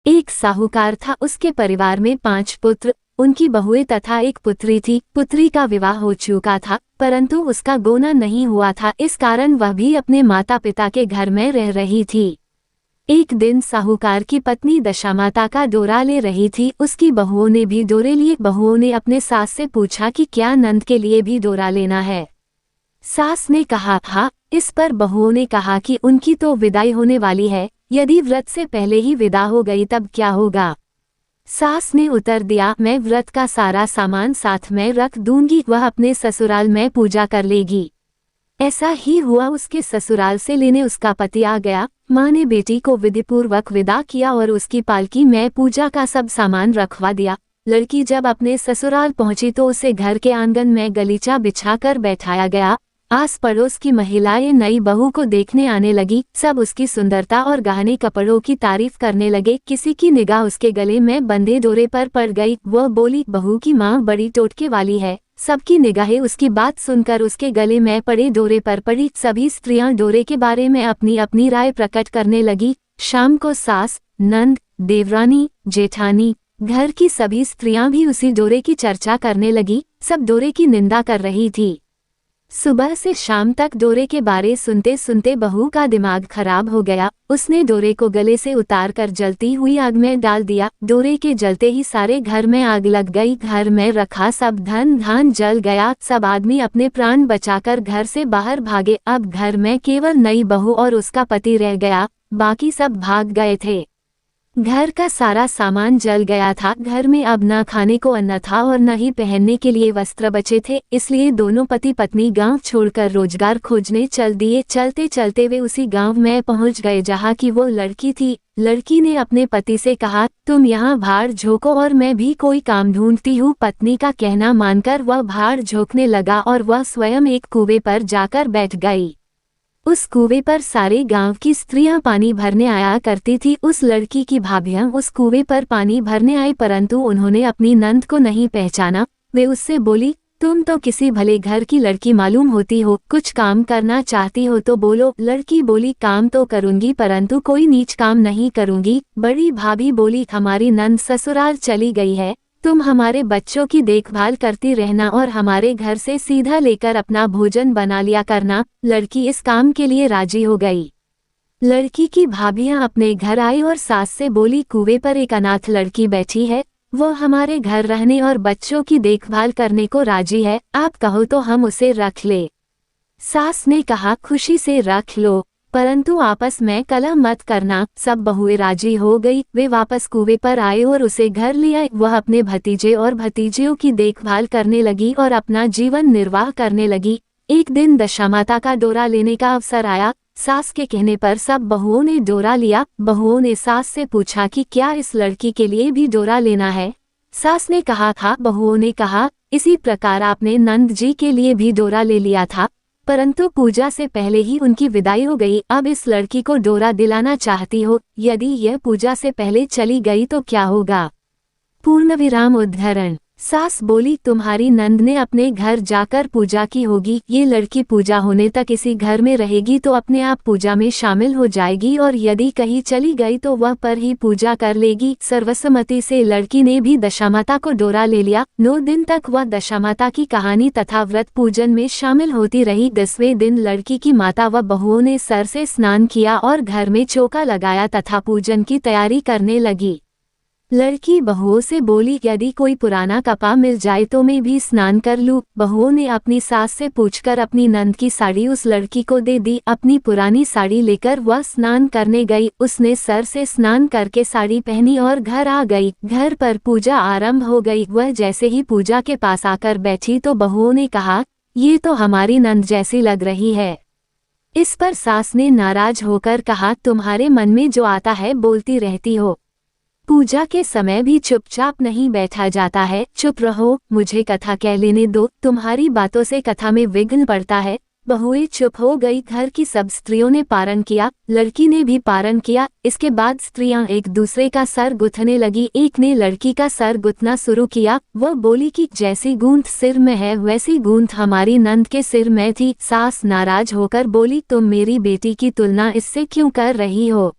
एक साहूकार था, उसके परिवार में 5 पुत्र, उनकी बहुएं तथा एक पुत्री थी। पुत्री का विवाह हो चुका था, परंतु उसका गोना नहीं हुआ था, इस कारण वह भी अपने माता पिता के घर में रह रही थी। एक दिन साहूकार की पत्नी दशामाता का डोरा ले रही थी, उसकी बहुओं ने भी डोरे लिए। बहुओं ने अपने सास से पूछा कि क्या नंद के लिए भी डोरा लेना है। सास ने कहा हाँ। इस पर बहुओं ने कहा कि उनकी तो विदाई होने वाली है, यदि व्रत से पहले ही विदा हो गई तब क्या होगा। सास ने उत्तर दिया, मैं व्रत का सारा सामान साथ में रख दूंगी, वह अपने ससुराल में पूजा कर लेगी। ऐसा ही हुआ, उसके ससुराल से लेने उसका पति आ गया। माँ ने बेटी को विधिपूर्वक विदा किया और उसकी पालकी में पूजा का सब सामान रखवा दिया। लड़की जब अपने ससुराल पहुंची तो उसे घर के आंगन में गलीचा बिछाकर बैठाया गया। आस पड़ोस की महिलाएं नई बहू को देखने आने लगी, सब उसकी सुंदरता और गहने कपड़ों की तारीफ करने लगे। किसी की निगाह उसके गले में बंधे डोरे पर पड़ गई। वह बोली, बहू की माँ बड़ी टोटके वाली है। सबकी निगाहें उसकी बात सुनकर उसके गले में पड़े डोरे पर पड़ी। सभी स्त्रियां डोरे के बारे में अपनी अपनी राय प्रकट करने लगी। शाम को सास, नंद, देवरानी, जेठानी, घर की सभी स्त्रियां भी उसी डोरे की चर्चा करने लगी। सब डोरे की निंदा कर रही थी। सुबह से शाम तक डोरे के बारे सुनते सुनते बहू का दिमाग खराब हो गया। उसने डोरे को गले से उतारकर जलती हुई आग में डाल दिया। डोरे के जलते ही सारे घर में आग लग गई। घर में रखा सब धन धान जल गया। सब आदमी अपने प्राण बचाकर घर से बाहर भागे। अब घर में केवल नई बहू और उसका पति रह गया, बाकी सब भाग गए थे। घर का सारा सामान जल गया था। घर में अब न खाने को अन्न था और न ही पहनने के लिए वस्त्र बचे थे, इसलिए दोनों पति पत्नी गांव छोड़कर रोजगार खोजने चल दिए। चलते चलते वे उसी गांव में पहुंच गए जहां की वो लड़की थी। लड़की ने अपने पति से कहा, तुम यहाँ भाड़ झोंको और मैं भी कोई काम ढूंढती हूँ। पत्नी का कहना मानकर वह भाड़ झोंकने लगा और वह स्वयं एक कुएं पर जाकर बैठ गई। उस कुएं पर सारे गांव की स्त्रियां पानी भरने आया करती थी। उस लड़की की भाभियां उस कुएं पर पानी भरने आई, परंतु उन्होंने अपनी नंद को नहीं पहचाना। वे उससे बोली, तुम तो किसी भले घर की लड़की मालूम होती हो, कुछ काम करना चाहती हो तो बोलो। लड़की बोली, काम तो करूंगी परंतु कोई नीच काम नहीं करूंगी। बड़ी भाभी बोली, हमारी नंद ससुराल चली गई है, तुम हमारे बच्चों की देखभाल करती रहना और हमारे घर से सीधा लेकर अपना भोजन बना लिया करना। लड़की इस काम के लिए राजी हो गई। लड़की की भाभियां अपने घर आई और सास से बोली, कुएं पर एक अनाथ लड़की बैठी है, वो हमारे घर रहने और बच्चों की देखभाल करने को राजी है, आप कहो तो हम उसे रख ले। सास ने कहा, खुशी से रख लो, परंतु आपस में कलह मत करना। सब बहुएं राजी हो गई। वे वापस कुएं पर आए और उसे घर ले आए। वह अपने भतीजे और भतीजियों की देखभाल करने लगी और अपना जीवन निर्वाह करने लगी। एक दिन दशामाता का डोरा लेने का अवसर आया। सास के कहने पर सब बहुओं ने डोरा लिया। बहुओं ने सास से पूछा कि क्या इस लड़की के लिए भी डोरा लेना है। सास ने कहा था। बहुओं ने कहा, इसी प्रकार आपने नंद जी के लिए भी डोरा ले लिया था, परंतु पूजा से पहले ही उनकी विदाई हो गई। अब इस लड़की को डोरा दिलाना चाहती हो, यदि यह पूजा से पहले चली गई तो क्या होगा। पूर्णविराम उद्धरण। सास बोली, तुम्हारी नंद ने अपने घर जाकर पूजा की होगी। ये लड़की पूजा होने तक इसी घर में रहेगी तो अपने आप पूजा में शामिल हो जाएगी और यदि कहीं चली गई तो वह पर ही पूजा कर लेगी। सर्वसम्मति से लड़की ने भी दशामाता को डोरा ले लिया। 9 दिन तक वह दशामाता की कहानी तथा व्रत पूजन में शामिल होती रही। 10वें दिन लड़की की माता व बहुओं ने सर से स्नान किया और घर में चौका लगाया तथा पूजन की तैयारी करने लगी। लड़की बहुओं से बोली, यदि कोई पुराना कपड़ा मिल जाए तो मैं भी स्नान कर लूं। बहुओं ने अपनी सास से पूछकर अपनी नंद की साड़ी उस लड़की को दे दी। अपनी पुरानी साड़ी लेकर वह स्नान करने गई। उसने सर से स्नान करके साड़ी पहनी और घर आ गई। घर पर पूजा आरंभ हो गई। वह जैसे ही पूजा के पास आकर बैठी तो बहुओं ने कहा, ये तो हमारी नंद जैसी लग रही है। इस पर सास ने नाराज होकर कहा, तुम्हारे मन में जो आता है बोलती रहती हो, पूजा के समय भी चुपचाप नहीं बैठा जाता है। चुप रहो, मुझे कथा कह लेने दो, तुम्हारी बातों से कथा में विघ्न पड़ता है। बहुएं चुप हो गई। घर की सब स्त्रियों ने पारण किया, लड़की ने भी पारण किया। इसके बाद स्त्रियां एक दूसरे का सर गुथने लगी। एक ने लड़की का सर गुथना शुरू किया। वह बोली कि जैसी गूंथ सिर में है वैसी गूंथ हमारी नंद के सिर में थी। सास नाराज होकर बोली, तुम मेरी बेटी की तुलना इससे क्यों कर रही हो।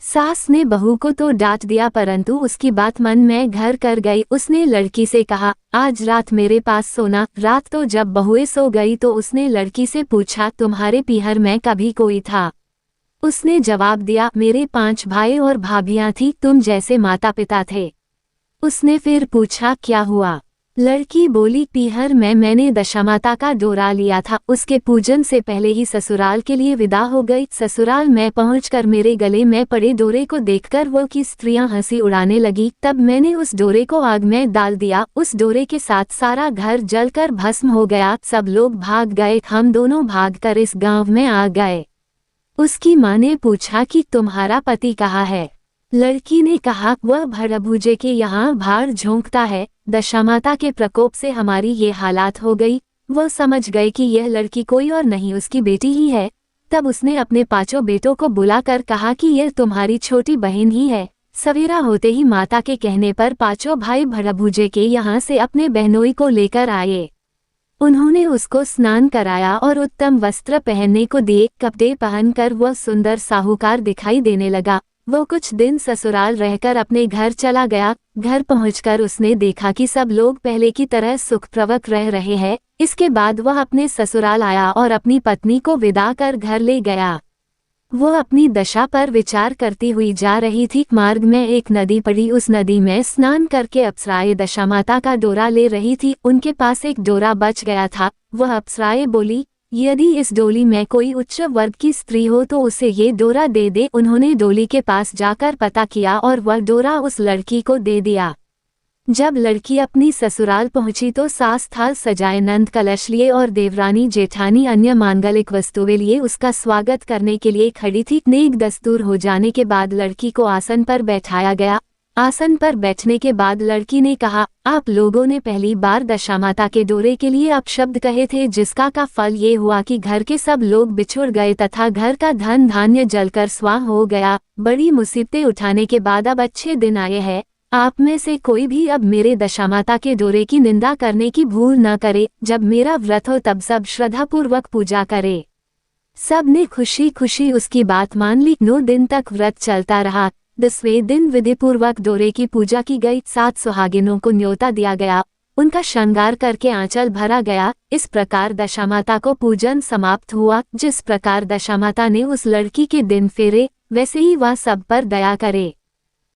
सास ने बहू को तो डांट दिया, परंतु उसकी बात मन में घर कर गई। उसने लड़की से कहा, आज रात मेरे पास सोना। रात तो जब बहुएं सो गई तो उसने लड़की से पूछा, तुम्हारे पीहर में कभी कोई था? उसने जवाब दिया, मेरे 5 भाई और भाभियां थी, तुम जैसे माता पिता थे। उसने फिर पूछा, क्या हुआ? लड़की बोली, पीहर में मैंने दशामाता का डोरा लिया था, उसके पूजन से पहले ही ससुराल के लिए विदा हो गई। ससुराल में पहुंचकर मेरे गले में पड़े डोरे को देखकर वो की स्त्रियां हंसी उड़ाने लगी। तब मैंने उस डोरे को आग में डाल दिया। उस डोरे के साथ सारा घर जलकर भस्म हो गया। सब लोग भाग गए। हम दोनों भागकर इस गांव में आ गए। उसकी माँ ने पूछा कि तुम्हारा पति कहाँ है? लड़की ने कहा, वह भड़भूजे के यहाँ भाड़ झोंकता है। दशामाता के प्रकोप से हमारी ये हालात हो गई। वह समझ गए कि यह लड़की कोई और नहीं उसकी बेटी ही है। तब उसने अपने 5 बेटों को बुलाकर कहा कि यह तुम्हारी छोटी बहन ही है। सवेरा होते ही माता के कहने पर 5 भाई भड़भूजे के यहाँ से अपने बहनोई को लेकर आए। उन्होंने उसको स्नान कराया और उत्तम वस्त्र पहनने को दिए। कपड़े पहनकर वह सुंदर साहूकार दिखाई देने लगा। वो कुछ दिन ससुराल रहकर अपने घर चला गया। घर पहुंचकर उसने देखा कि सब लोग पहले की तरह सुखपूर्वक रह रहे हैं। इसके बाद वह अपने ससुराल आया और अपनी पत्नी को विदा कर घर ले गया। वो अपनी दशा पर विचार करती हुई जा रही थी। मार्ग में एक नदी पड़ी। उस नदी में स्नान करके अप्सराएं दशामाता का डोरा ले रही थी। उनके पास एक डोरा बच गया था। वह अप्सराएं बोली, यदि इस डोली में कोई उच्च वर्ग की स्त्री हो तो उसे ये डोरा दे दे। उन्होंने डोली के पास जाकर पता किया और वह डोरा उस लड़की को दे दिया। जब लड़की अपनी ससुराल पहुंची तो सास थाल सजाए, नंद कलश लिए और देवरानी जेठानी अन्य मांगलिक वस्तुएं लिए उसका स्वागत करने के लिए खड़ी थी। नेक दस्तूर हो जाने के बाद लड़की को आसन पर बैठाया गया। आसन पर बैठने के बाद लड़की ने कहा, आप लोगों ने पहली बार दशामाता के डोरे के लिए अपशब्द कहे थे, जिसका का फल ये हुआ कि घर के सब लोग बिछुड़ गए तथा घर का धन धान्य जलकर स्वाह हो गया। बड़ी मुसीबतें उठाने के बाद अब अच्छे दिन आए हैं। आप में से कोई भी अब मेरे दशामाता के डोरे की निंदा करने की भूल न करे। जब मेरा व्रत हो तब सब श्रद्धापूर्वक पूजा करे। सब ने खुशी खुशी उसकी बात मान ली। 9 दिन तक व्रत चलता रहा। 10वें दिन विधिपूर्वक डोरे की पूजा की गई। 7 सुहागिनों को न्योता दिया गया। उनका श्रृंगार करके आंचल भरा गया। इस प्रकार दशामाता को पूजन समाप्त हुआ। जिस प्रकार दशामाता ने उस लड़की के दिन फेरे, वैसे ही वह सब पर दया करे।